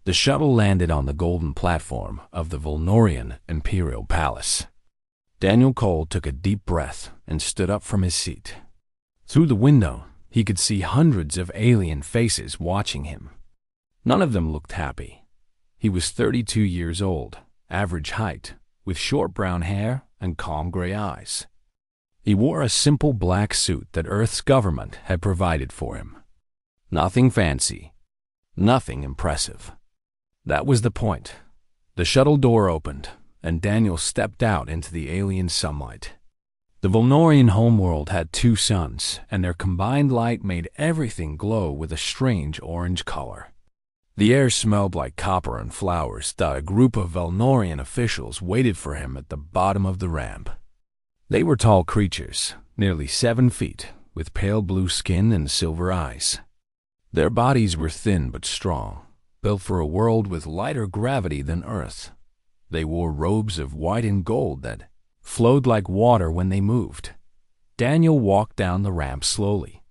The shuttle landed on the golden platform of the Velorian Imperial Palace. Daniel Cole took a deep breath and stood up from his seat. Through the window, he could see hundreds of alien faces watching him. None of them looked happy. He was 32 years old, average height, with short brown hair and calm gray eyes. He wore a simple black suit that Earth's government had provided for him. Nothing fancy, nothing impressive. That was the point. The shuttle door opened, and Daniel stepped out into the alien sunlight. The Velorian homeworld had 2 suns, and their combined light made everything glow with a strange orange color. The air smelled like copper and flowers. A group of Velorian officials waited for him at the bottom of the ramp. They were tall creatures, nearly 7 feet, with pale blue skin and silver eyes. Their bodies were thin but strong, built for a world with lighter gravity than Earth. They wore robes of white and gold that flowed like water when they moved. Daniel walked down the ramp slowly.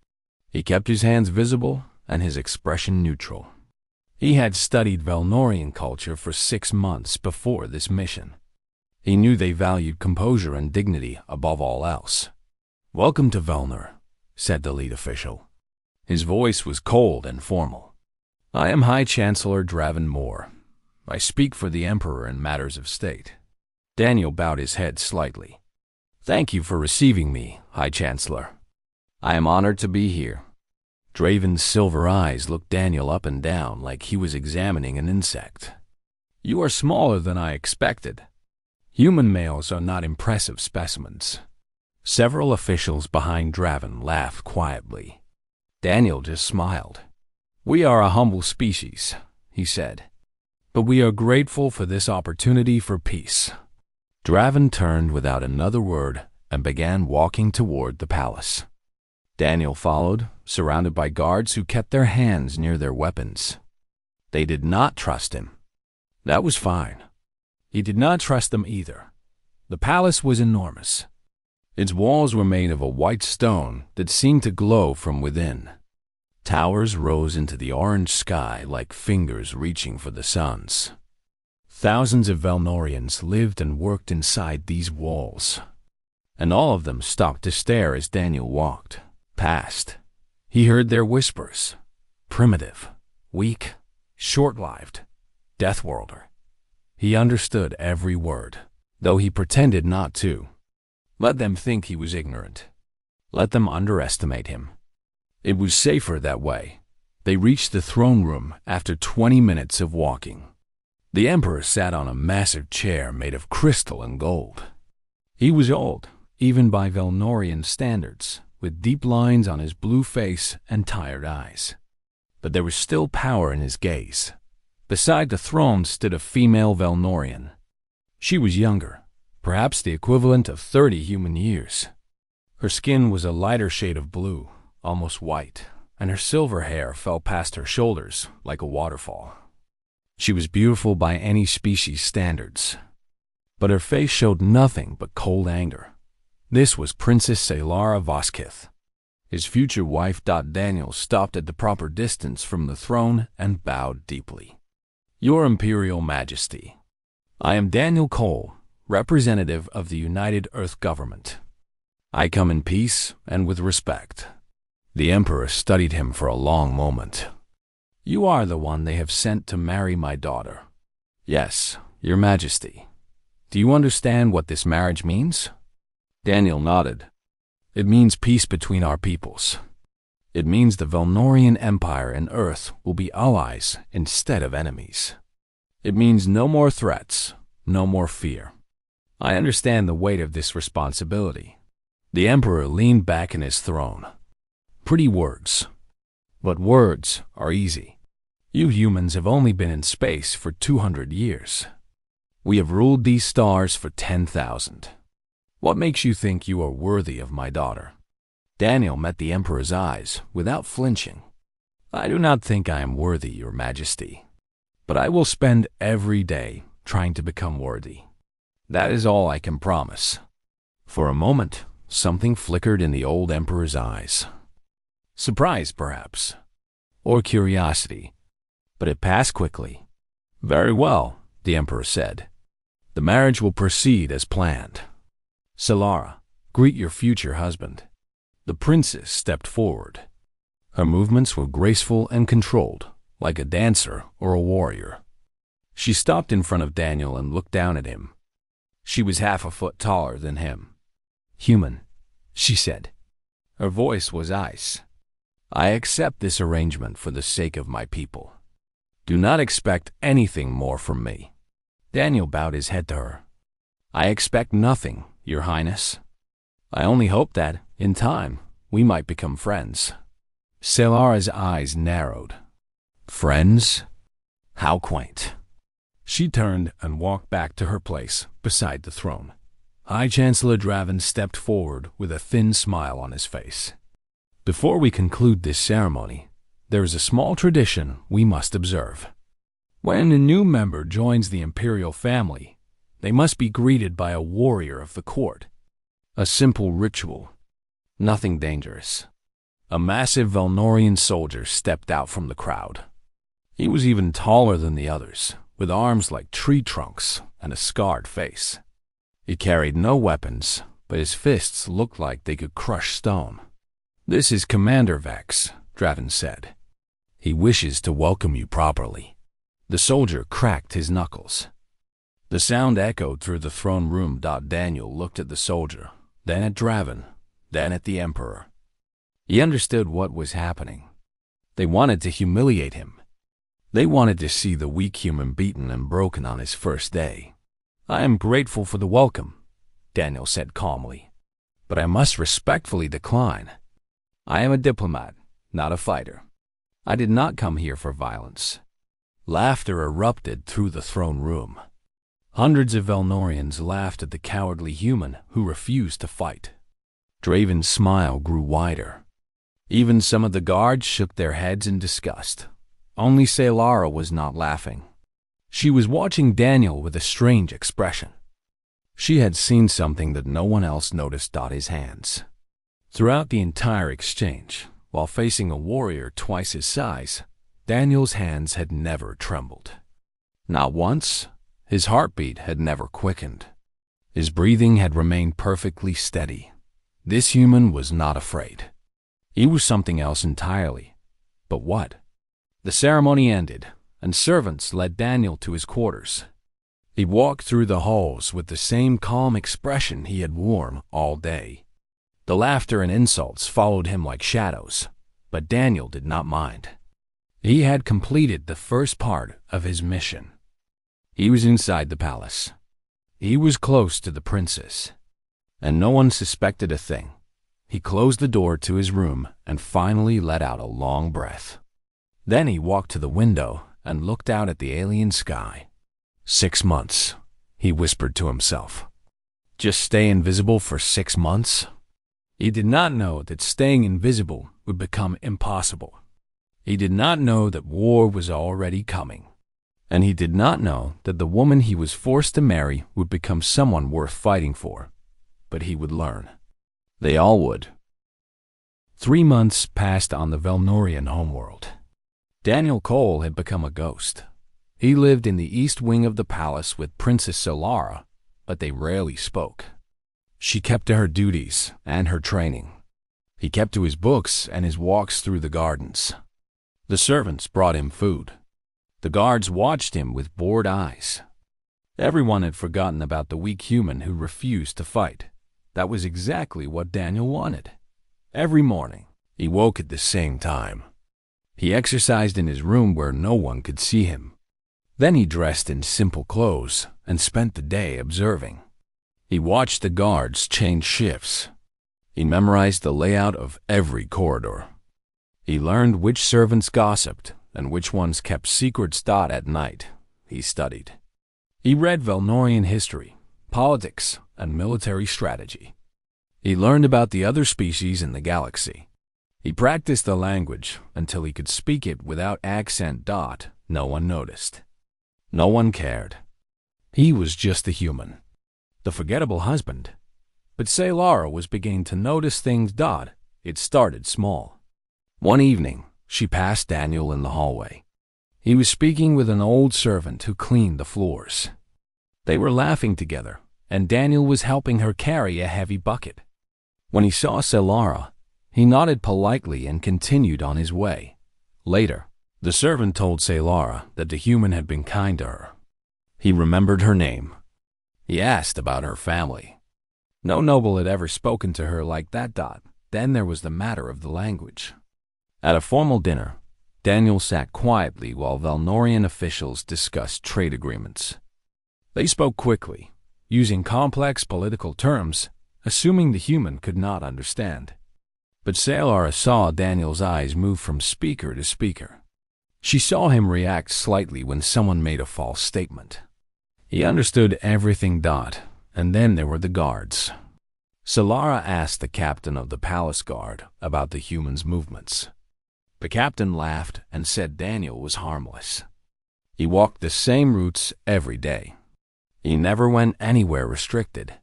He kept his hands visible and his expression neutral. He had studied Velorian culture for 6 months before this mission. He knew they valued composure and dignity above all else. "Welcome to Velnor," said the lead official. His voice was cold and formal. "I am High Chancellor Draven Moore. I speak for the Emperor in matters of state." Daniel bowed his head slightly. "Thank you for receiving me, High Chancellor. I am honored to be here." Draven's silver eyes looked Daniel up and down like he was examining an insect. "You are smaller than I expected. Human males are not impressive specimens." Several officials behind Draven laughed quietly. Daniel just smiled. "We are a humble species," he said, "but we are grateful for this opportunity for peace." Draven turned without another word and began walking toward the palace. Daniel followed, surrounded by guards who kept their hands near their weapons. They did not trust him. That was fine. He did not trust them either. The palace was enormous. Its walls were made of a white stone that seemed to glow from within. Towers rose into the orange sky like fingers reaching for the suns. Thousands of Velorians lived and worked inside these walls, and all of them stopped to stare as Daniel walked past. He heard their whispers: primitive, weak, short-lived, deathworlder. He understood every word, though he pretended not to. Let them think he was ignorant. Let them underestimate him. It was safer that way. They reached the throne room after 20 minutes of walking. The Emperor sat on a massive chair made of crystal and gold. He was old, even by Velorian standards, with deep lines on his blue face and tired eyes. But there was still power in his gaze. Beside the throne stood a female Velorian. She was younger, perhaps the equivalent of 30 human years. Her skin was a lighter shade of blue, almost white, and her silver hair fell past her shoulders like a waterfall. She was beautiful by any species standards, but her face showed nothing but cold anger. This was Princess Salara Voskith. His future wife. Daniel stopped at the proper distance from the throne and bowed deeply. "Your Imperial Majesty, I am Daniel Cole, representative of the United Earth Government. I come in peace and with respect." The Emperor studied him for a long moment. "You are the one they have sent to marry my daughter." "Yes, Your Majesty. Do you understand what this marriage means?" Daniel nodded. "It means peace between our peoples. It means the Velorian Empire and Earth will be allies instead of enemies. It means no more threats, no more fear. I understand the weight of this responsibility." The Emperor leaned back in his throne. "Pretty words. But words are easy. You humans have only been in space for 200 years. We have ruled these stars for 10,000. What makes you think you are worthy of my daughter?" Daniel met the Emperor's eyes without flinching. "I do not think I am worthy, Your Majesty, but I will spend every day trying to become worthy. That is all I can promise." For a moment, something flickered in the old Emperor's eyes. Surprise, perhaps, or curiosity, but it passed quickly. Very well, the Emperor said. The marriage will proceed as planned. Solara, greet your future husband. The princess stepped forward. Her movements were graceful and controlled, like a dancer or a warrior. She stopped in front of Daniel and looked down at him. She was half a foot taller than him. Human, she said. Her voice was ice. I accept this arrangement for the sake of my people. Do not expect anything more from me. Daniel bowed his head to her. I expect nothing, Your Highness. I only hope that, in time, we might become friends. Solara's eyes narrowed. Friends? How quaint. She turned and walked back to her place beside the throne. High Chancellor Draven stepped forward with a thin smile on his face. Before we conclude this ceremony, there is a small tradition we must observe. When a new member joins the imperial family, they must be greeted by a warrior of the court. A simple ritual. Nothing dangerous. A massive Velnorian soldier stepped out from the crowd. He was even taller than the others, with arms like tree trunks and a scarred face. He carried no weapons, but his fists looked like they could crush stone. This is Commander Vex, Draven said. He wishes to welcome you properly. The soldier cracked his knuckles. The sound echoed through the throne room. Daniel looked at the soldier, then at Draven, then at the Emperor. He understood what was happening. They wanted to humiliate him. They wanted to see the weak human beaten and broken on his first day. I am grateful for the welcome, Daniel said calmly, but I must respectfully decline. I am a diplomat, not a fighter. I did not come here for violence. Laughter erupted through the throne room. Hundreds of Velnorians laughed at the cowardly human who refused to fight. Draven's smile grew wider. Even some of the guards shook their heads in disgust. Only Solara was not laughing. She was watching Daniel with a strange expression. She had seen something that no one else noticed. His hands. Throughout the entire exchange, while facing a warrior twice his size, Daniel's hands had never trembled. Not once. His heartbeat had never quickened. His breathing had remained perfectly steady. This human was not afraid. He was something else entirely. But what? The ceremony ended, and servants led Daniel to his quarters. He walked through the halls with the same calm expression he had worn all day. The laughter and insults followed him like shadows, but Daniel did not mind. He had completed the first part of his mission. He was inside the palace. He was close to the princess, and no one suspected a thing. He closed the door to his room and finally let out a long breath. Then he walked to the window and looked out at the alien sky. 6 months, he whispered to himself. Just stay invisible for 6 months? He did not know that staying invisible would become impossible. He did not know that war was already coming. And he did not know that the woman he was forced to marry would become someone worth fighting for. But he would learn. They all would. 3 months passed on the Velnorian homeworld. Daniel Cole had become a ghost. He lived in the east wing of the palace with Princess Solara, but they rarely spoke. She kept to her duties and her training. He kept to his books and his walks through the gardens. The servants brought him food. The guards watched him with bored eyes. Everyone had forgotten about the weak human who refused to fight. That was exactly what Daniel wanted. Every morning, he woke at the same time. He exercised in his room where no one could see him. Then he dressed in simple clothes and spent the day observing. He watched the guards change shifts. He memorized the layout of every corridor. He learned which servants gossiped and which ones kept secrets. At night, he studied. He read Velnorian history, politics, and military strategy. He learned about the other species in the galaxy. He practiced the language until he could speak it without accent. No one noticed. No one cared. He was just a human. The forgettable husband. But Solara was beginning to notice things. It started small. One evening, she passed Daniel in the hallway. He was speaking with an old servant who cleaned the floors. They were laughing together, and Daniel was helping her carry a heavy bucket. When he saw Selara, he nodded politely and continued on his way. Later, the servant told Selara that the human had been kind to her. He remembered her name. He asked about her family. No noble had ever spoken to her like that. Then there was the matter of the language. At a formal dinner, Daniel sat quietly while Velnorian officials discussed trade agreements. They spoke quickly, using complex political terms, assuming the human could not understand. But Selara saw Daniel's eyes move from speaker to speaker. She saw him react slightly when someone made a false statement. He understood everything. And then there were the guards. Selara asked the captain of the palace guard about the human's movements. The captain laughed and said Daniel was harmless. He walked the same routes every day. He never went anywhere restricted.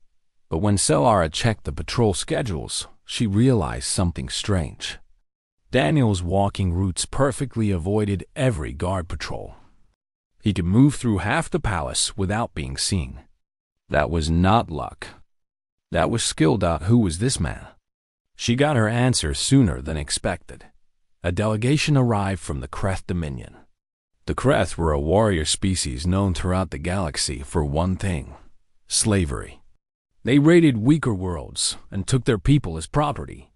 But when Selara checked the patrol schedules, she realized something strange. Daniel's walking routes perfectly avoided every guard patrol. He could move through half the palace without being seen. That was not luck. That was skill. Who was this man? She got her answer sooner than expected. A delegation arrived from the Kreth Dominion. The Kreth were a warrior species known throughout the galaxy for one thing: slavery. They raided weaker worlds and took their people as property.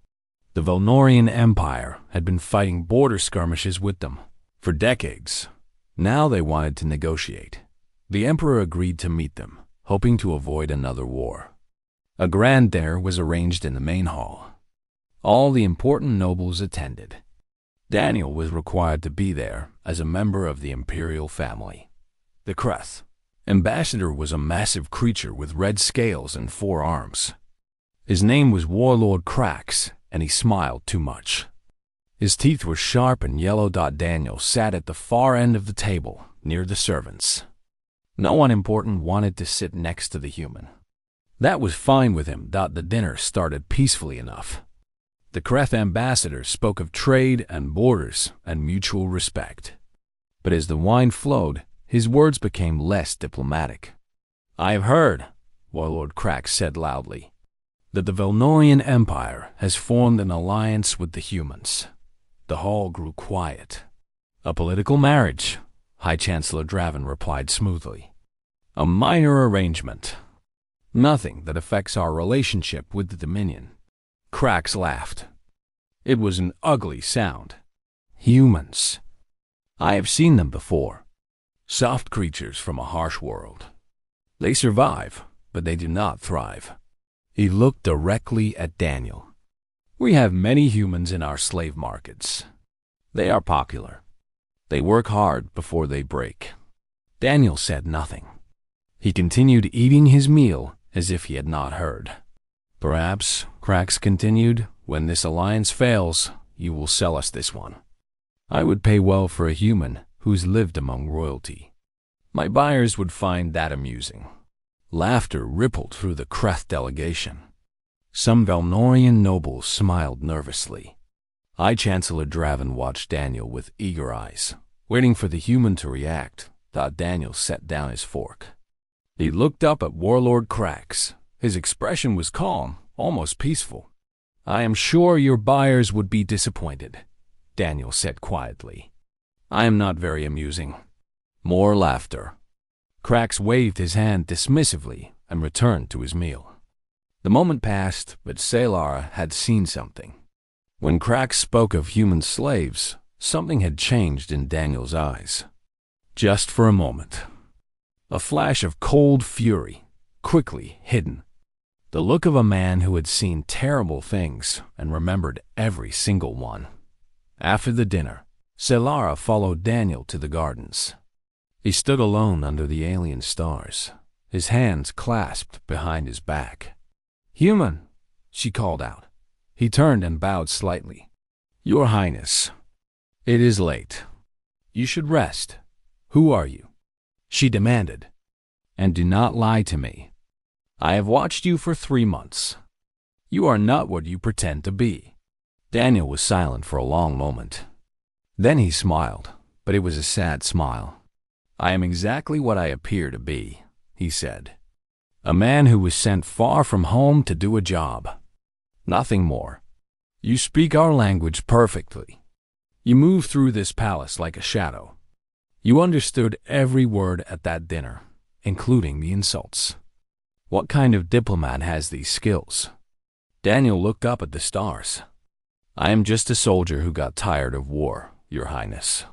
The Velnorian Empire had been fighting border skirmishes with them for decades. Now they wanted to negotiate. The Emperor agreed to meet them, hoping to avoid another war. A grand dinner was arranged in the main hall. All the important nobles attended. Daniel was required to be there as a member of the imperial family. The Kreth ambassador was a massive creature with red scales and 4 arms. His name was Warlord Krax, and he smiled too much. His teeth were sharp and yellow. Daniel sat at the far end of the table, near the servants. No one important wanted to sit next to the human. That was fine with him. The dinner started peacefully enough. The Kreth ambassador spoke of trade and borders and mutual respect. But as the wine flowed, his words became less diplomatic. "I have heard," Warlord Krax said loudly, "that the Velnorian Empire has formed an alliance with the humans." The hall grew quiet. "A political marriage," High Chancellor Draven replied smoothly. "A minor arrangement. Nothing that affects our relationship with the Dominion." Krax laughed. It was an ugly sound. Humans. I have seen them before. Soft creatures from a harsh world. They survive, but they do not thrive. He looked directly at Daniel. "We have many humans in our slave markets. They are popular. They work hard before they break." Daniel said nothing. He continued eating his meal as if he had not heard. "Perhaps," Krax continued, "when this alliance fails, you will sell us this one. I would pay well for a human who's lived among royalty. My buyers would find that amusing." Laughter rippled through the Kreth delegation. Some Velnorian nobles smiled nervously. High Chancellor Draven watched Daniel with eager eyes, waiting for the human to react. Daniel set down his fork. He looked up at Warlord Krax. His expression was calm, almost peaceful. "I am sure your buyers would be disappointed," Daniel said quietly. "I am not very amusing." More laughter. Krax waved his hand dismissively and returned to his meal. The moment passed, but Selara had seen something. When Krax spoke of human slaves, something had changed in Daniel's eyes. Just for a moment. A flash of cold fury, quickly hidden. The look of a man who had seen terrible things and remembered every single one. After the dinner, Selara followed Daniel to the gardens. He stood alone under the alien stars, his hands clasped behind his back. "Human," she called out. He turned and bowed slightly. "Your Highness, it is late. You should rest. Who are you?" she demanded. "And do not lie to me. I have watched you for 3 months. You are not what you pretend to be." Daniel was silent for a long moment. Then he smiled, but it was a sad smile. "I am exactly what I appear to be," he said. "A man who was sent far from home to do a job. Nothing more. You speak our language perfectly. You move through this palace like a shadow. You understood every word at that dinner, including the insults. What kind of diplomat has these skills?" Daniel looked up at the stars. "I am just a soldier who got tired of war, Your Highness.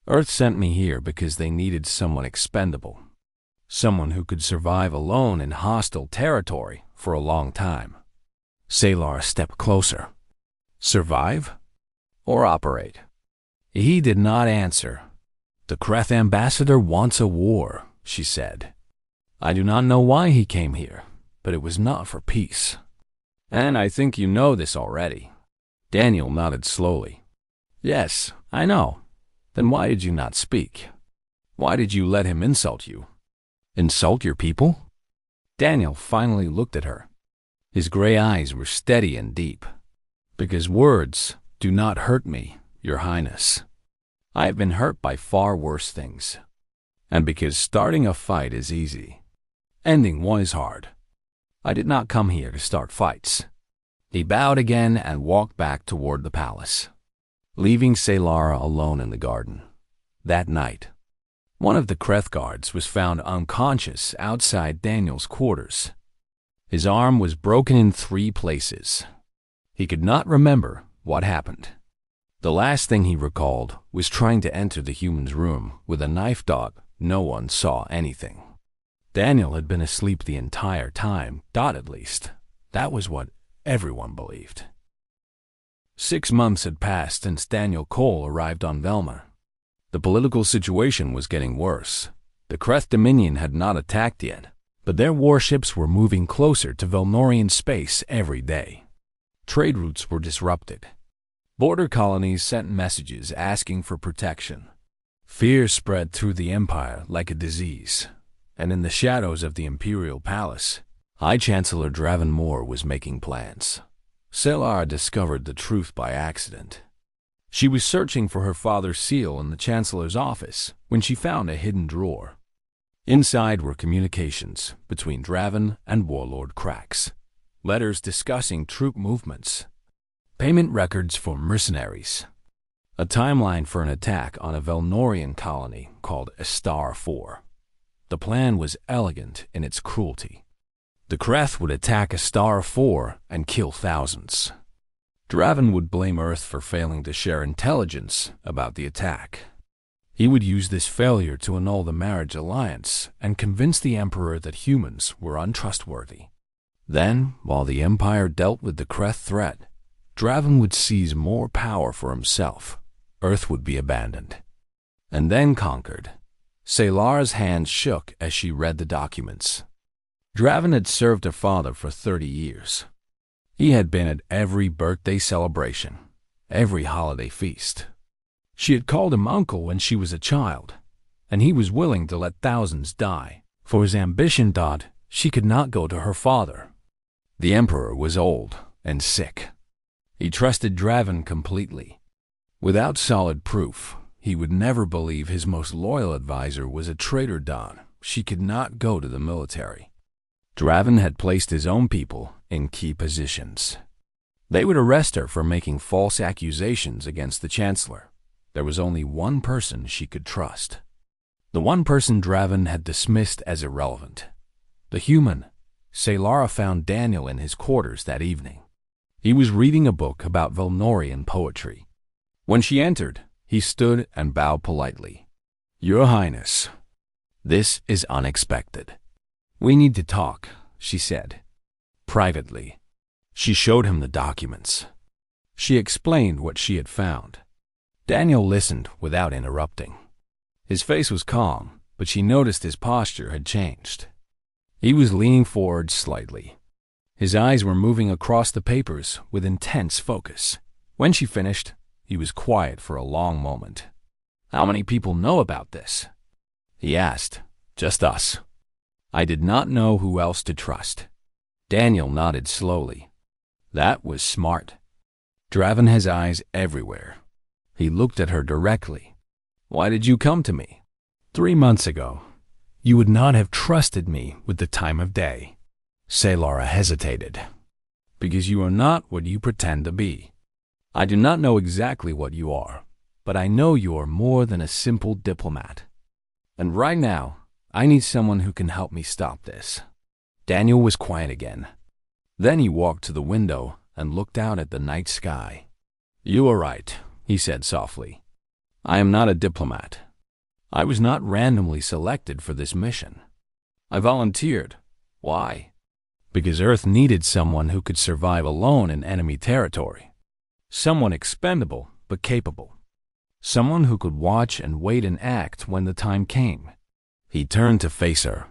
Earth sent me here because they needed someone expendable, someone who could survive alone in hostile territory for a long time." Salar stepped closer. "Survive? Or operate?" He did not answer. "The Kreth ambassador wants a war," she said. "I do not know why he came here, but it was not for peace. And I think you know this already." Daniel nodded slowly. "Yes, I know. Then why did you not speak? Why did you let him insult you? Insult your people?" Daniel finally looked at her. His gray eyes were steady and deep. "Because words do not hurt me, Your Highness. I have been hurt by far worse things. And because starting a fight is easy, ending one is hard. I did not come here to start fights." He bowed again and walked back toward the palace, leaving Salara alone in the garden. That night, one of the Kreth guards was found unconscious outside Daniel's quarters. His arm was broken in 3 places. He could not remember what happened. The last thing he recalled was trying to enter the human's room with a knife dot. No one saw anything. Daniel had been asleep the entire time, at least. That was what everyone believed. 6 months had passed since Daniel Cole arrived on Velma. The political situation was getting worse. The Kreth Dominion had not attacked yet, but their warships were moving closer to Velnorian space every day. Trade routes were disrupted. Border colonies sent messages asking for protection. Fear spread through the empire like a disease, and in the shadows of the Imperial Palace, High Chancellor Draven Moore was making plans. Salar discovered the truth by accident. She was searching for her father's seal in the Chancellor's office when she found a hidden drawer. Inside were communications between Draven and Warlord Krax, letters discussing troop movements, payment records for mercenaries, a timeline for an attack on a Velnorian colony called Star 4. The plan was elegant in its cruelty. The Kreth would attack Star 4 and kill thousands. Draven would blame Earth for failing to share intelligence about the attack. He would use this failure to annul the marriage alliance and convince the Emperor that humans were untrustworthy. Then, while the Empire dealt with the Kreth threat, Draven would seize more power for himself. Earth would be abandoned, and then conquered. Salar's hands shook as she read the documents. Draven had served her father for 30 years. He had been at every birthday celebration, every holiday feast. She had called him uncle when she was a child, and he was willing to let thousands die. For his ambition, she could not go to her father. The Emperor was old and sick. He trusted Draven completely. Without solid proof, he would never believe his most loyal advisor was a traitor. She could not go to the military. Draven had placed his own people in key positions. They would arrest her for making false accusations against the Chancellor. There was only one person she could trust. The one person Draven had dismissed as irrelevant. The human. Salara found Daniel in his quarters that evening. He was reading a book about Velnorian poetry. When she entered, he stood and bowed politely. "Your Highness, this is unexpected. We need to talk," she said. Privately. She showed him the documents. She explained what she had found. Daniel listened without interrupting. His face was calm, but she noticed his posture had changed. He was leaning forward slightly. His eyes were moving across the papers with intense focus. When she finished, he was quiet for a long moment. "How many people know about this?" he asked. "Just us." I did not know who else to trust. Daniel nodded slowly. That was smart. Draven has eyes everywhere. He looked at her directly. Why did you come to me? 3 months ago, you would not have trusted me with the time of day. Sailora hesitated. Because you are not what you pretend to be. I do not know exactly what you are, but I know you are more than a simple diplomat. And right now, I need someone who can help me stop this. Daniel was quiet again. Then he walked to the window and looked out at the night sky. You are right, he said softly. I am not a diplomat. I was not randomly selected for this mission. I volunteered. Why? Because Earth needed someone who could survive alone in enemy territory. Someone expendable but capable. Someone who could watch and wait and act when the time came. He turned to face her.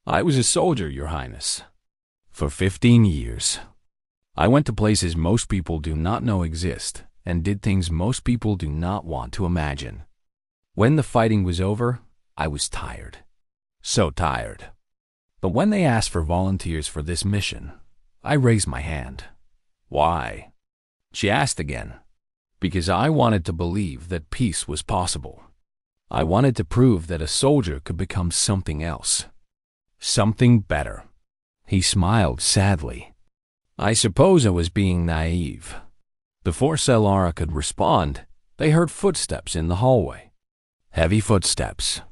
I was a soldier, Your Highness. For 15 years. I went to places most people do not know exist and did things most people do not want to imagine. When the fighting was over, I was tired. So tired. But when they asked for volunteers for this mission, I raised my hand. Why? She asked again. Because I wanted to believe that peace was possible. I wanted to prove that a soldier could become something else. Something better. He smiled sadly. I suppose I was being naive. Before Sailora could respond, they heard footsteps in the hallway. Heavy footsteps.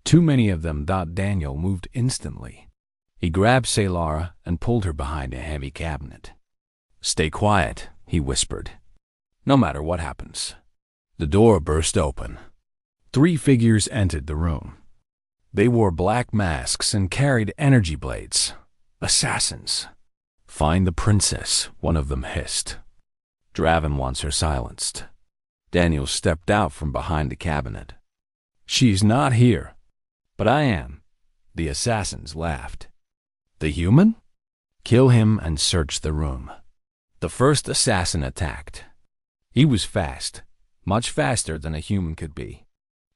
Too many of them. Daniel moved instantly. He grabbed Sailora and pulled her behind a heavy cabinet. Stay quiet, he whispered. No matter what happens. The door burst open. 3 figures entered the room. They wore black masks and carried energy blades. Assassins. Find the princess, one of them hissed. Draven wants her silenced. Daniel stepped out from behind the cabinet. She's not here. But I am. The assassins laughed. The human? Kill him and search the room. The first assassin attacked. He was fast, much faster than a human could be.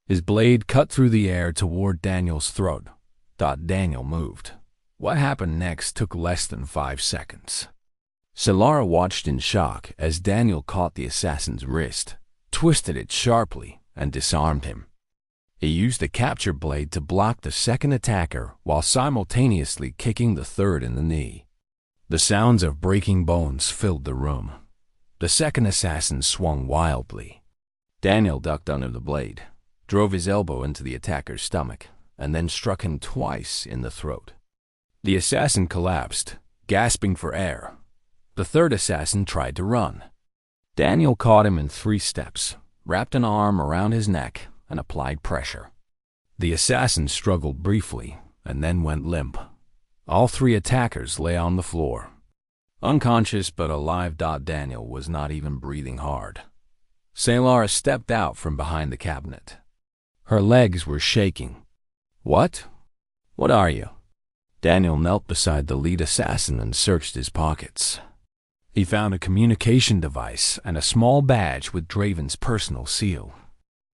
His blade cut through the air toward Daniel's throat. Daniel moved. What happened next took less than 5 seconds. Sailora watched in shock as Daniel caught the assassin's wrist, twisted it sharply, and disarmed him. He used the capture blade to block the second attacker while simultaneously kicking the third in the knee. The sounds of breaking bones filled the room. The second assassin swung wildly. Daniel ducked under the blade, drove his elbow into the attacker's stomach, and then struck him twice in the throat. The assassin collapsed, gasping for air. The third assassin tried to run. Daniel caught him in 3 steps, wrapped an arm around his neck, and applied pressure. The assassin struggled briefly and then went limp. All 3 attackers lay on the floor. Unconscious but alive. Daniel was not even breathing hard. Sailora stepped out from behind the cabinet. Her legs were shaking. What? What are you? Daniel knelt beside the lead assassin and searched his pockets. He found a communication device and a small badge with Draven's personal seal.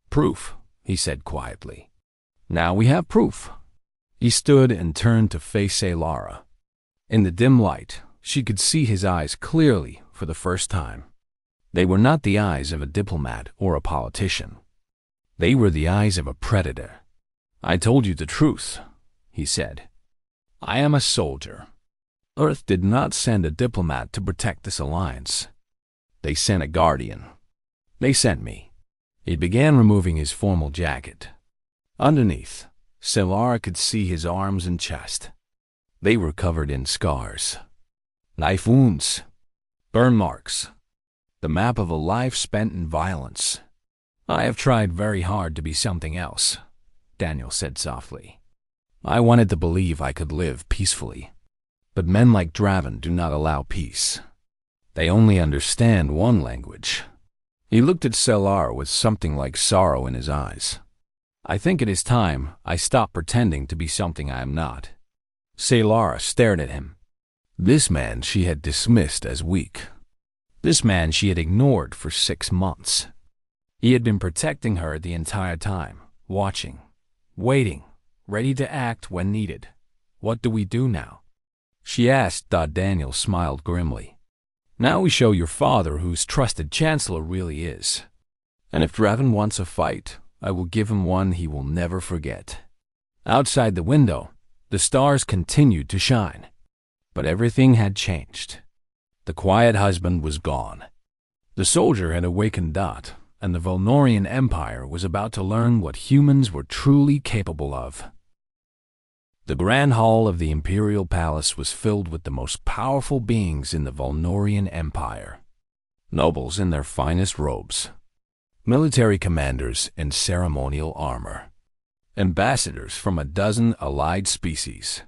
Proof, he said quietly. Now we have proof. He stood and turned to face Sailora. In the dim light, she could see his eyes clearly for the first time. They were not the eyes of a diplomat or a politician. They were the eyes of a predator. I told you the truth, he said. I am a soldier. Earth did not send a diplomat to protect this alliance. They sent a guardian. They sent me. He began removing his formal jacket. Underneath, Sailora could see his arms and chest. They were covered in scars. Knife wounds. Burn marks. The map of a life spent in violence. I have tried very hard to be something else, Daniel said softly. I wanted to believe I could live peacefully. But men like Draven do not allow peace. They only understand one language. He looked at Sailora with something like sorrow in his eyes. I think it is time I stop pretending to be something I am not. Sailora stared at him. This man she had dismissed as weak. This man she had ignored for 6 months. He had been protecting her the entire time, watching, waiting, ready to act when needed. What do we do now? She asked. Daniel smiled grimly. Now we show your father whose trusted chancellor really is. And if Draven wants a fight, I will give him one he will never forget. Outside the window, the stars continued to shine. But everything had changed. The quiet husband was gone. The soldier had awakened Dot, and the Veloria Empire was about to learn what humans were truly capable of. The grand hall of the Imperial Palace was filled with the most powerful beings in the Veloria Empire. Nobles in their finest robes, military commanders in ceremonial armor, ambassadors from a dozen allied species.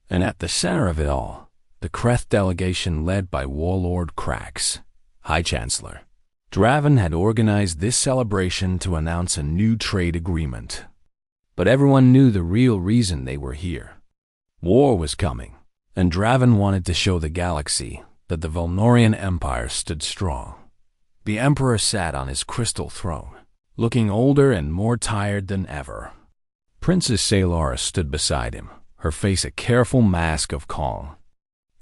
And at the center of it all, the Kreth delegation led by Warlord Krax, High Chancellor. Draven had organized this celebration to announce a new trade agreement. But everyone knew the real reason they were here. War was coming, and Draven wanted to show the galaxy that the Veloria Empire stood strong. The Emperor sat on his crystal throne, looking older and more tired than ever. Princess Salara stood beside him, her face a careful mask of calm.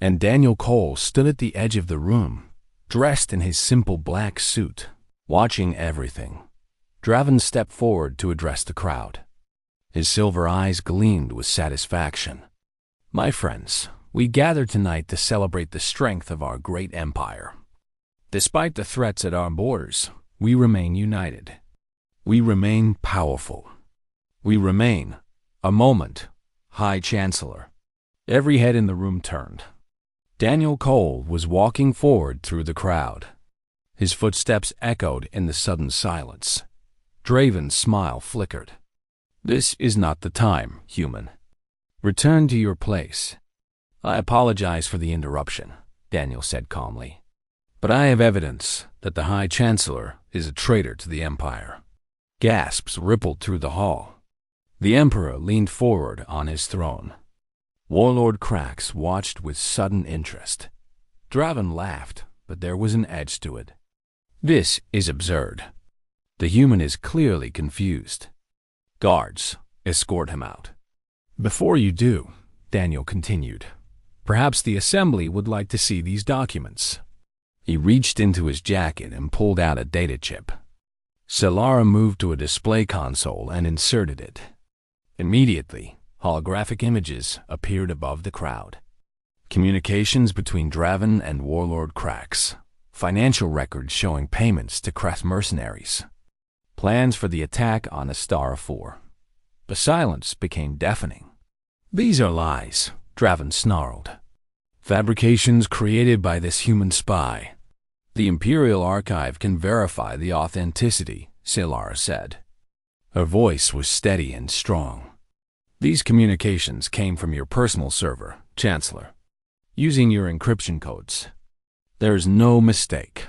And Daniel Cole stood at the edge of the room, dressed in his simple black suit, watching everything. Draven stepped forward to address the crowd. His silver eyes gleamed with satisfaction. "My friends, we gather tonight to celebrate the strength of our great empire. Despite the threats at our borders, we remain united. We remain powerful. We remain." A moment, High Chancellor. Every head in the room turned. Daniel Cole was walking forward through the crowd. His footsteps echoed in the sudden silence. Draven's smile flickered. "This is not the time, human. Return to your place." "I apologize for the interruption," Daniel said calmly. "But I have evidence that the High Chancellor is a traitor to the Empire." Gasps rippled through the hall. The Emperor leaned forward on his throne. Warlord Krax watched with sudden interest. Draven laughed, but there was an edge to it. "This is absurd. The human is clearly confused. Guards, escort him out." "Before you do," Daniel continued, "perhaps the Assembly would like to see these documents." He reached into his jacket and pulled out a data chip. Salara moved to a display console and inserted it. Immediately, holographic images appeared above the crowd. Communications between Draven and Warlord Krax, financial records showing payments to Kreth mercenaries, plans for the attack on Astara 4. The silence became deafening. "These are lies," Draven snarled. "Fabrications created by this human spy. The Imperial Archive can verify the authenticity," Salara said. Her voice was steady and strong. "These communications came from your personal server, Chancellor, using your encryption codes. There is no mistake."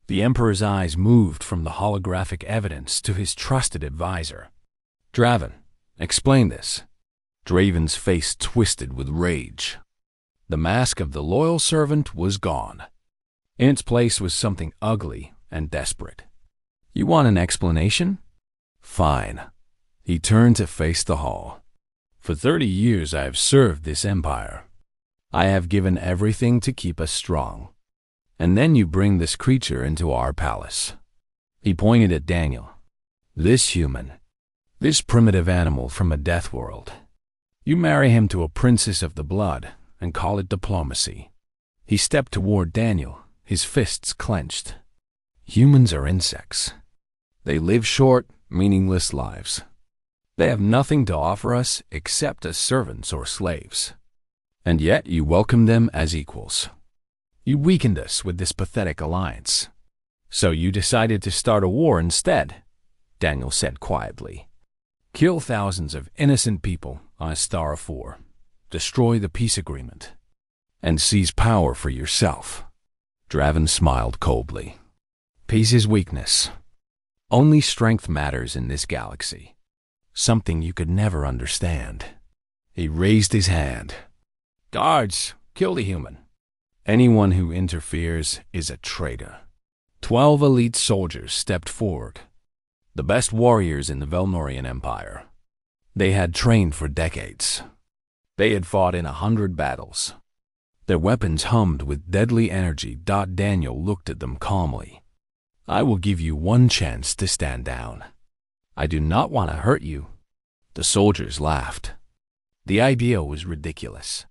The Emperor's eyes moved from the holographic evidence to his trusted advisor. "Draven, explain this." Draven's face twisted with rage. The mask of the loyal servant was gone. In its place was something ugly and desperate. "You want an explanation? Fine." He turned to face the hall. "For 30 years I have served this empire. I have given everything to keep us strong. And then you bring this creature into our palace." He pointed at Daniel. "This human. This primitive animal from a death world. You marry him to a princess of the blood and call it diplomacy." He stepped toward Daniel, his fists clenched. "Humans are insects. They live short, meaningless lives. They have nothing to offer us except as servants or slaves. And yet you welcome them as equals. You weakened us with this pathetic alliance. So you decided to start a war instead," Daniel said quietly. "Kill thousands of innocent people on Astara 4, destroy the peace agreement, and seize power for yourself." Draven smiled coldly. "Peace is weakness. Only strength matters in this galaxy. Something you could never understand." He raised his hand. "Guards, kill the human. Anyone who interferes is a traitor." 12 elite soldiers stepped forward, the best warriors in the Veloria Empire. They had trained for decades. They had fought in 100 battles. Their weapons hummed with deadly energy. Daniel looked at them calmly. "I will give you one chance to stand down. I do not want to hurt you." The soldiers laughed. The idea was ridiculous.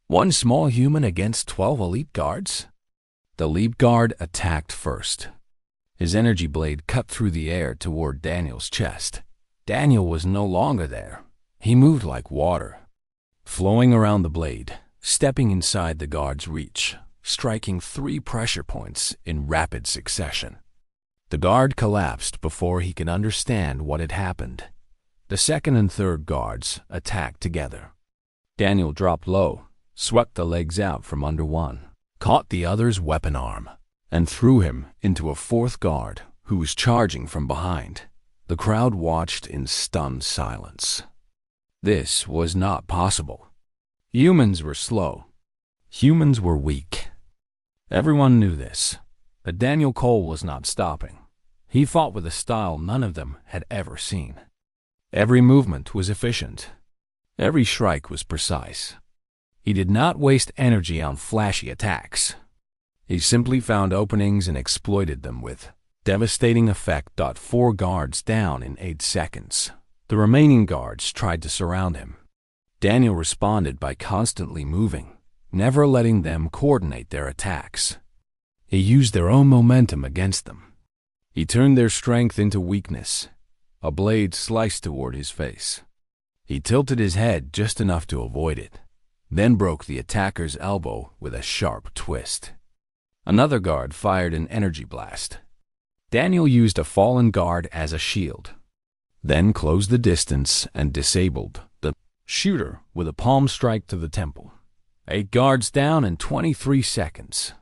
One small human against 12 elite guards? The lead guard attacked first. His energy blade cut through the air toward Daniel's chest. Daniel was no longer there. He moved like water, flowing around the blade, stepping inside the guard's reach, striking 3 pressure points in rapid succession. The guard collapsed before he could understand what had happened. The second and third guards attacked together. Daniel dropped low, swept the legs out from under one, caught the other's weapon arm, and threw him into a fourth guard who was charging from behind. The crowd watched in stunned silence. This was not possible. Humans were slow. Humans were weak. Everyone knew this, but Daniel Cole was not stopping. He fought with a style none of them had ever seen. Every movement was efficient. Every strike was precise. He did not waste energy on flashy attacks. He simply found openings and exploited them with devastating effect. 4 guards down in 8 seconds. The remaining guards tried to surround him. Daniel responded by constantly moving, never letting them coordinate their attacks. He used their own momentum against them. He turned their strength into weakness. A blade sliced toward his face. He tilted his head just enough to avoid it, then broke the attacker's elbow with a sharp twist. Another guard fired an energy blast. Daniel used a fallen guard as a shield, then closed the distance and disabled the shooter with a palm strike to the temple. 8 guards down in 23 seconds.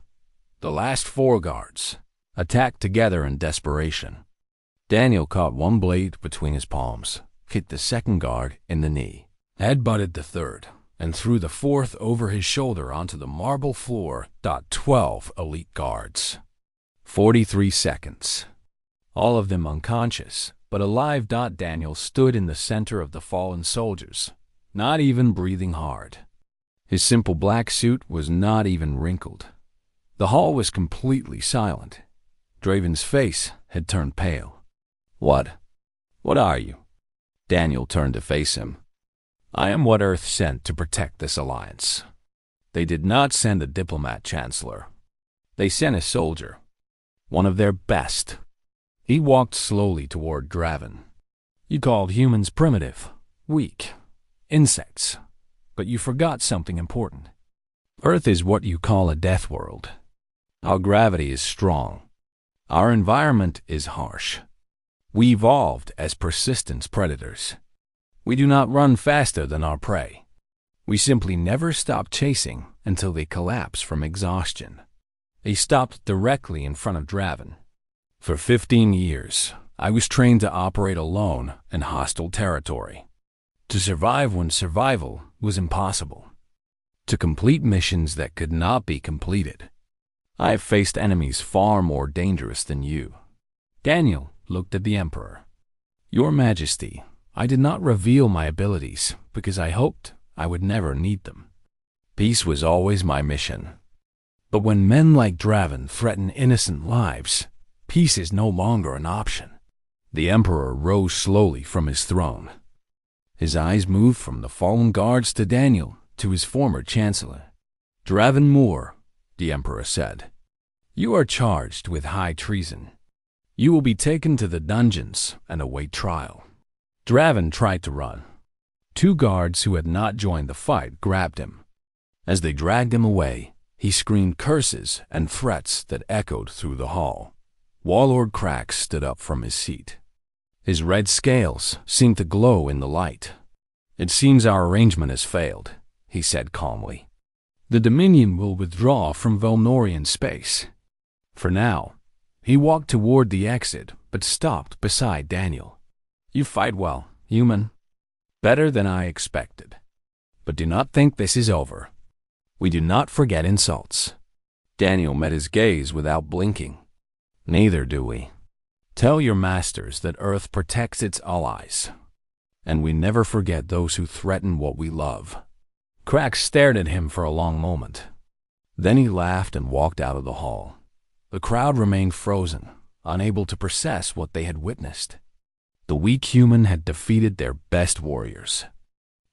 The last 4 guards attacked together in desperation. Daniel caught one blade between his palms, hit the second guard in the knee, headbutted the third, and threw the fourth over his shoulder onto the marble floor. 12 elite guards. 43 seconds. All of them unconscious, but alive. Daniel stood in the center of the fallen soldiers, not even breathing hard. His simple black suit was not even wrinkled. The hall was completely silent. Draven's face had turned pale. What are you?" Daniel turned to face him. "I am what Earth sent to protect this alliance." They did not send a diplomat chancellor. They sent a soldier, one of their best. He walked slowly toward Draven. "You called humans primitive, weak, insects, but you forgot something important. Earth is what you call a death world. Our gravity is strong. Our environment is harsh. We evolved as persistence predators. We do not run faster than our prey. We simply never stop chasing until they collapse from exhaustion." He stopped directly in front of Draven. "For 15 years, I was trained to operate alone in hostile territory. To survive when survival was impossible. To complete missions that could not be completed. I have faced enemies far more dangerous than you." Daniel looked at the Emperor. "Your Majesty, I did not reveal my abilities because I hoped I would never need them. Peace was always my mission. But when men like Draven threaten innocent lives, peace is no longer an option." The Emperor rose slowly from his throne. His eyes moved from the fallen guards to Daniel to his former chancellor. "Draven Moore," the Emperor said, "you are charged with high treason. You will be taken to the dungeons and await trial." Draven tried to run. 2 guards who had not joined the fight grabbed him. As they dragged him away, he screamed curses and threats that echoed through the hall. Warlord Crax stood up from his seat. His red scales seemed to glow in the light. "It seems our arrangement has failed," he said calmly. "The Dominion will withdraw from Velnorian space. For now." He walked toward the exit, but stopped beside Daniel. "You fight well, human. Better than I expected. But do not think this is over. We do not forget insults." Daniel met his gaze without blinking. "Neither do we. Tell your masters that Earth protects its allies, and we never forget those who threaten what we love." Crack stared at him for a long moment. Then he laughed and walked out of the hall. The crowd remained frozen, unable to process what they had witnessed. The weak human had defeated their best warriors.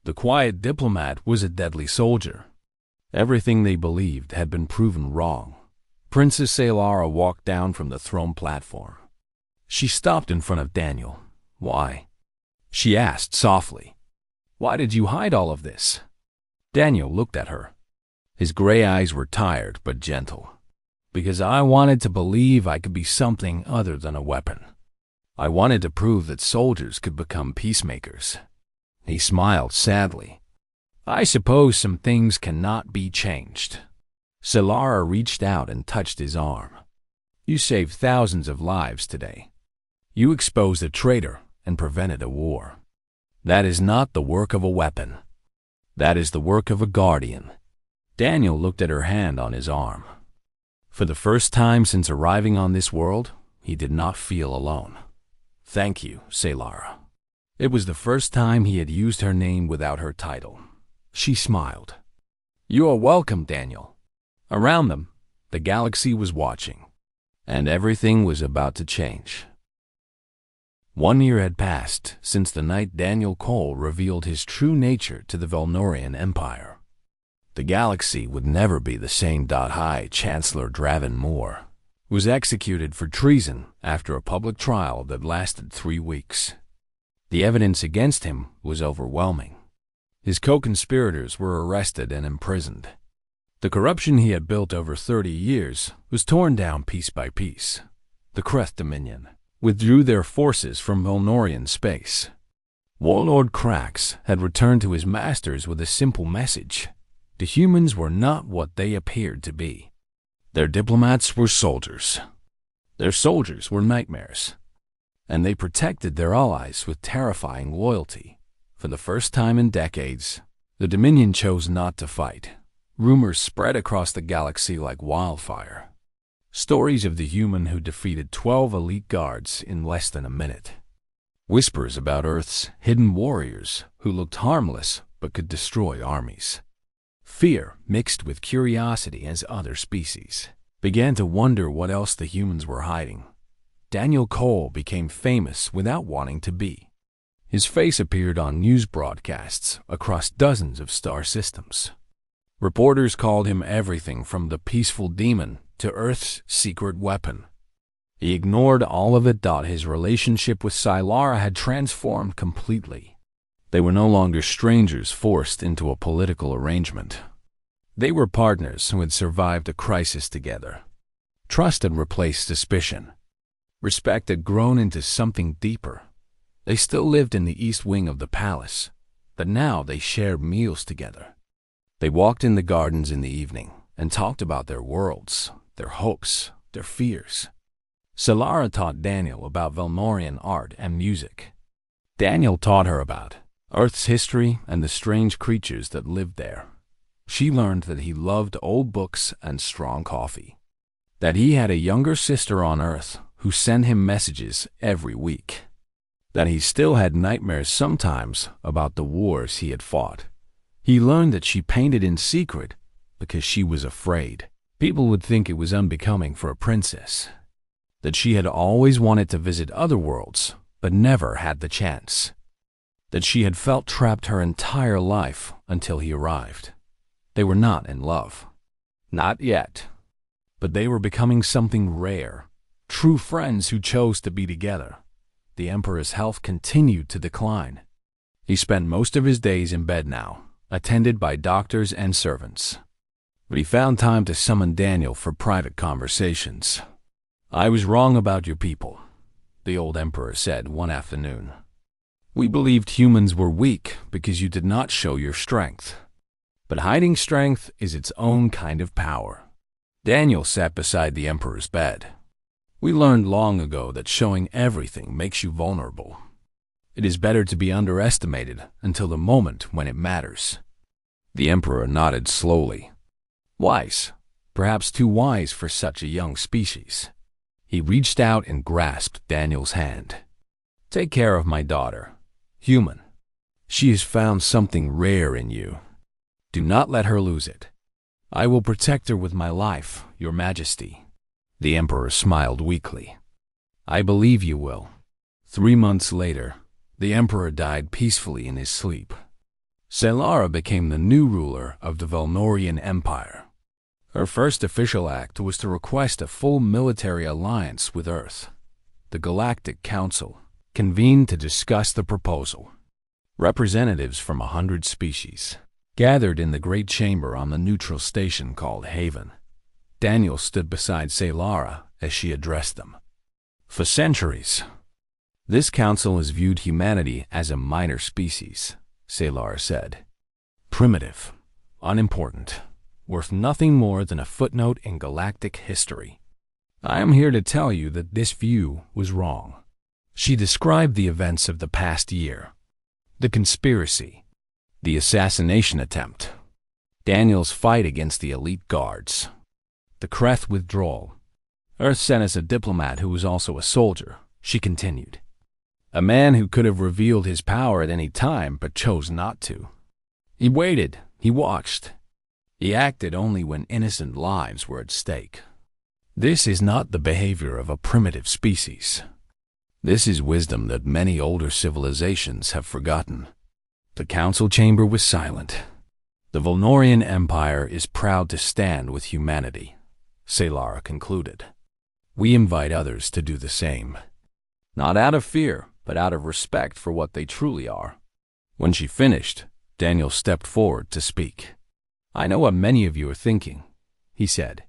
The quiet diplomat was a deadly soldier. Everything they believed had been proven wrong. Princess Saylara walked down from the throne platform. She stopped in front of Daniel. "Why?" she asked softly. "Why did you hide all of this?" Daniel looked at her. His gray eyes were tired but gentle. "Because I wanted to believe I could be something other than a weapon. I wanted to prove that soldiers could become peacemakers." He smiled sadly. "I suppose some things cannot be changed." Saylara reached out and touched his arm. "You saved thousands of lives today. You exposed a traitor and prevented a war. That is not the work of a weapon. That is the work of a guardian." Daniel looked at her hand on his arm. For the first time since arriving on this world, he did not feel alone. "Thank you, Saylara." It was the first time he had used her name without her title. She smiled. "You are welcome, Daniel." Around them, the galaxy was watching, and everything was about to change. 1 year had passed since the night Daniel Cole revealed his true nature to the Velnorian Empire. The galaxy would never be the same. High Chancellor Draven Moore was executed for treason after a public trial that lasted 3 weeks. The evidence against him was overwhelming. His co-conspirators were arrested and imprisoned. The corruption he had built over 30 years was torn down piece by piece. The Kreth Dominion withdrew their forces from Velnorian space. Warlord Krax had returned to his masters with a simple message. The humans were not what they appeared to be. Their diplomats were soldiers. Their soldiers were nightmares. And they protected their allies with terrifying loyalty. For the first time in decades, the Dominion chose not to fight. Rumors spread across the galaxy like wildfire. Stories of the human who defeated 12 elite guards in less than a minute. Whispers about Earth's hidden warriors who looked harmless but could destroy armies. Fear, mixed with curiosity as other species, began to wonder what else the humans were hiding. Daniel Cole became famous without wanting to be. His face appeared on news broadcasts across dozens of star systems. Reporters called him everything from the peaceful demon to Earth's secret weapon. He ignored all of it. His relationship with Saylara had transformed completely. They were no longer strangers forced into a political arrangement. They were partners who had survived a crisis together. Trust had replaced suspicion. Respect had grown into something deeper. They still lived in the east wing of the palace, but now they shared meals together. They walked in the gardens in the evening and talked about their worlds, their hopes, their fears. Saylara taught Daniel about Velnorian art and music. Daniel taught her about Earth's history and the strange creatures that lived there. She learned that he loved old books and strong coffee. That he had a younger sister on Earth who sent him messages every week. That he still had nightmares sometimes about the wars he had fought. He learned that she painted in secret because she was afraid people would think it was unbecoming for a princess. That she had always wanted to visit other worlds, but never had the chance. That she had felt trapped her entire life until he arrived. They were not in love. Not yet. But they were becoming something rare. True friends who chose to be together. The Emperor's health continued to decline. He spent most of his days in bed now, attended by doctors and servants. But he found time to summon Daniel for private conversations. "I was wrong about your people," the old Emperor said one afternoon. "We believed humans were weak because you did not show your strength. But hiding strength is its own kind of power." Daniel sat beside the Emperor's bed. "We learned long ago that showing everything makes you vulnerable. It is better to be underestimated until the moment when it matters." The Emperor nodded slowly. Wise, perhaps too wise for such a young species. He reached out and grasped Daniel's hand. "Take care of my daughter, human. She has found something rare in you. Do not let her lose it. I will protect her with my life, Your Majesty." The Emperor smiled weakly. "I believe you will." 3 months later, the Emperor died peacefully in his sleep. Selara became the new ruler of the Velnorian Empire. Her first official act was to request a full military alliance with Earth. The Galactic Council convened to discuss the proposal. Representatives from 100 species gathered in the great chamber on the neutral station called Haven. Daniel stood beside Selara as she addressed them. For centuries, this council has viewed humanity as a minor species, Selara said. Primitive, unimportant, worth nothing more than a footnote in galactic history. I am here to tell you that this view was wrong. She described the events of the past year. The conspiracy, the assassination attempt, Daniel's fight against the elite guards, the Kreth withdrawal. Earth sent us a diplomat who was also a soldier, she continued. A man who could have revealed his power at any time but chose not to. He waited, he watched. He acted only when innocent lives were at stake. This is not the behavior of a primitive species. This is wisdom that many older civilizations have forgotten. The council chamber was silent. The Velnorian Empire is proud to stand with humanity, Selara concluded. We invite others to do the same. Not out of fear, but out of respect for what they truly are. When she finished, Daniel stepped forward to speak. I know what many of you are thinking, he said.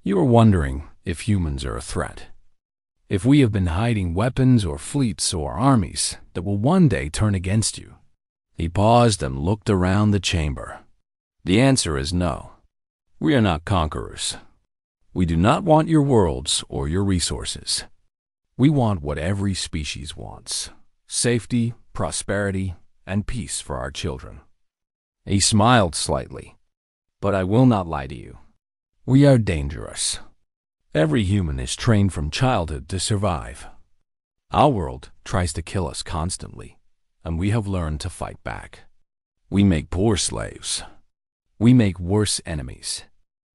You are wondering if humans are a threat. If we have been hiding weapons or fleets or armies that will one day turn against you. He paused and looked around the chamber. The answer is no. We are not conquerors. We do not want your worlds or your resources. We want what every species wants: safety, prosperity, and peace for our children. He smiled slightly. But I will not lie to you. We are dangerous. Every human is trained from childhood to survive. Our world tries to kill us constantly, and we have learned to fight back. We make poor slaves. We make worse enemies.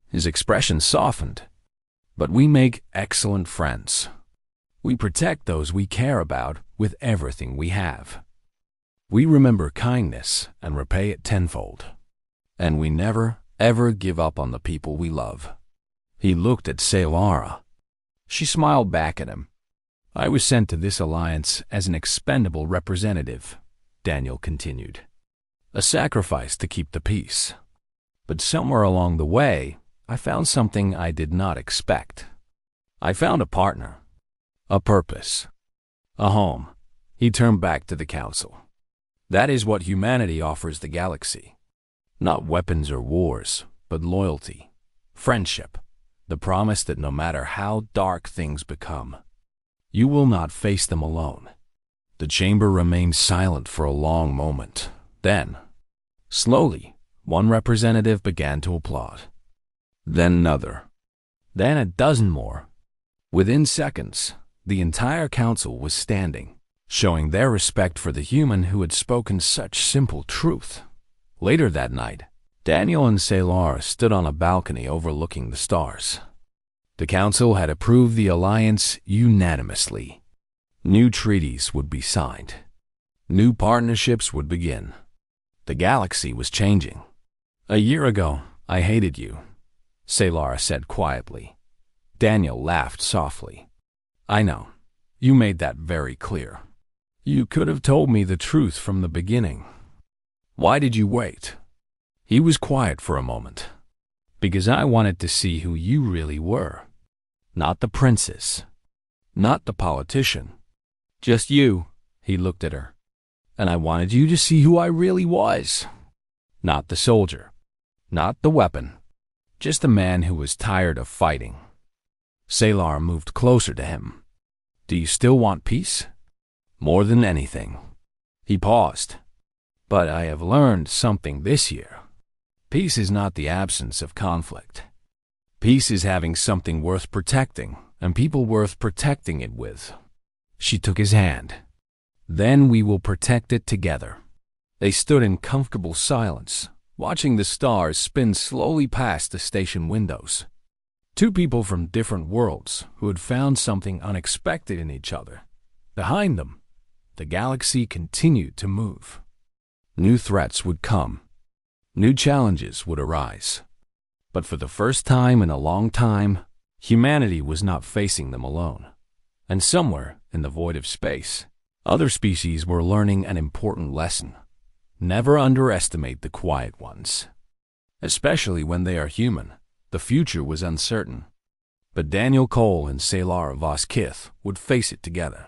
His expression softened. But we make excellent friends. We protect those we care about with everything we have. We remember kindness and repay it tenfold. And we never, ever give up on the people we love. He looked at Selara. She smiled back at him. I was sent to this alliance as an expendable representative, Daniel continued. A sacrifice to keep the peace. But somewhere along the way, I found something I did not expect. I found a partner, a purpose, a home. He turned back to the council. That is what humanity offers the galaxy. Not weapons or wars, but loyalty, friendship, the promise that no matter how dark things become, you will not face them alone. The chamber remained silent for a long moment. Then, slowly, one representative began to applaud. Then another. Then a dozen more. Within seconds, the entire council was standing, showing their respect for the human who had spoken such simple truth. Later that night, Daniel and Selara stood on a balcony overlooking the stars. The council had approved the alliance unanimously. New treaties would be signed. New partnerships would begin. The galaxy was changing. A year ago, I hated you, Selara said quietly. Daniel laughed softly. I know. You made that very clear. You could have told me the truth from the beginning. Why did you wait? He was quiet for a moment. Because I wanted to see who you really were. Not the princess. Not the politician. Just you. He looked at her. And I wanted you to see who I really was. Not the soldier. Not the weapon. Just the man who was tired of fighting. Selara moved closer to him. Do you still want peace? More than anything. He paused. But I have learned something this year. Peace is not the absence of conflict. Peace is having something worth protecting, and people worth protecting it with. She took his hand. Then we will protect it together. They stood in comfortable silence, watching the stars spin slowly past the station windows. Two people from different worlds who had found something unexpected in each other. Behind them, the galaxy continued to move. New threats would come. New challenges would arise. But for the first time in a long time, humanity was not facing them alone. And somewhere in the void of space, other species were learning an important lesson. Never underestimate the quiet ones. Especially when they are human, the future was uncertain. But Daniel Cole and Salar Voskith would face it together.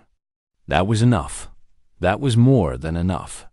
That was enough. That was more than enough.